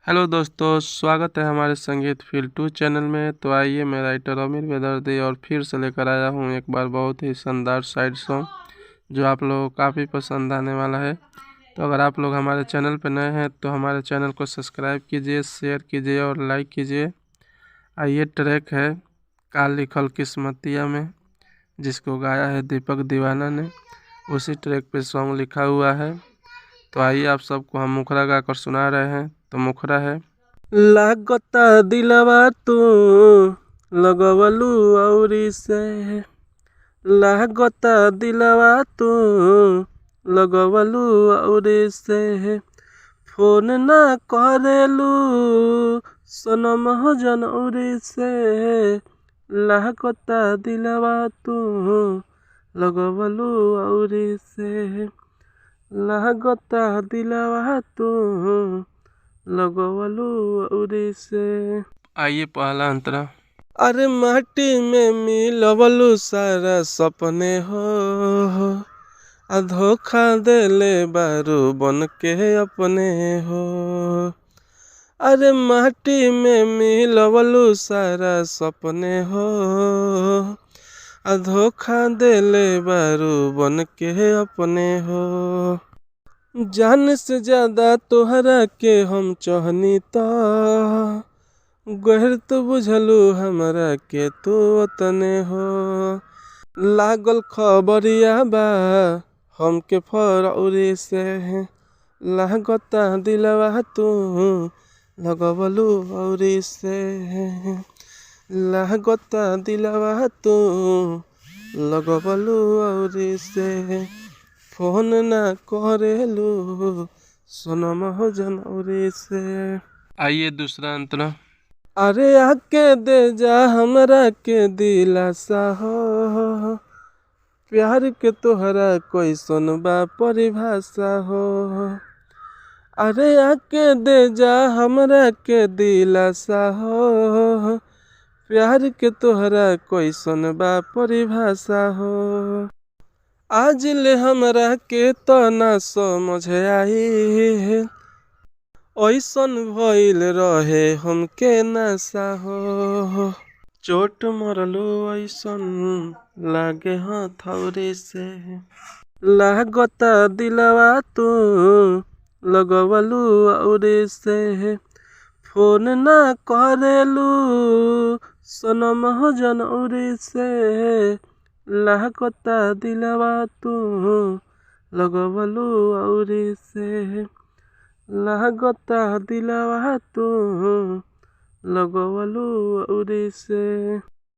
Hello दोस्तों, स्वागत है हमारे संगीत फील्ड 2 चैनल में। तो आइए, मैं राइटर अमीर बेदर्दी और फिर से लेकर आया हूँ एक बार बहुत ही शानदार साइड सॉन्ग जो आप लोगों को काफ़ी पसंद आने वाला है। तो अगर आप लोग हमारे चैनल पर नए हैं तो हमारे चैनल को सब्सक्राइब कीजिए, शेयर कीजिए और लाइक कीजिए। आइए, ट्रैक है काल लिखल किस्मतिया में, जिसको गाया है दीपक दीवाना ने। उसी ट्रैक पे सॉन्ग लिखा हुआ है। तो आइए, आप सबको हम मुखरा गाकर सुना रहे हैं। तो मुखरा है, लागता दिलवा तू लगवलू औरी से, लागता दिलवा तू लगवलू औरी से, फोन ना करेलू सनम हो जनौरी से, लागता दिलवा तू लगवलू औरी से, लागता दिलवा तू लगवलू औरी से। आइए, पहला अंतरा। अरे माटी में मिलवलू सारा सपने हो, आ धोखा देले बारू बन के अपने हो। अरे माटी में मिलवलू सारा सपने हो, आ धोखा देले बारू बन के अपने हो। जान से ज्यादा तोहरा के हम चाहनी ता, गहर तो बुझलू हमरा के तू तने हो। लागल खबरिया बा हमके फरौरी से, लागता दिलवा तू लगवलू औरी से, लागता दिलवा तू लगवलू औरी से, फोन ना करेलू सनम हो जनौरी से। आइए, दूसरा अंतरा। अरे आके दे जा हमरा के दिलासा हो, प्यार के तोहरा कोई सुनबा परिभाषा हो। अरे आके दे जा हमरा के दिलासा हो, प्यार के तोहरा कोई सुनबा परिभाषा हो। आज ले हमरा के तो ना समझ आई, ऐसन भइल रहे हमके नशा हो। चोट मरलू ऐसन लागे हथौरी से, लागता दिलवा तू लगवलू औरी से, फोन ना करेलू सनम हो जनौरी से, लागता दिलवा तू लगवलू औरी से, लागता दिलवा तू लगवलू औरी से।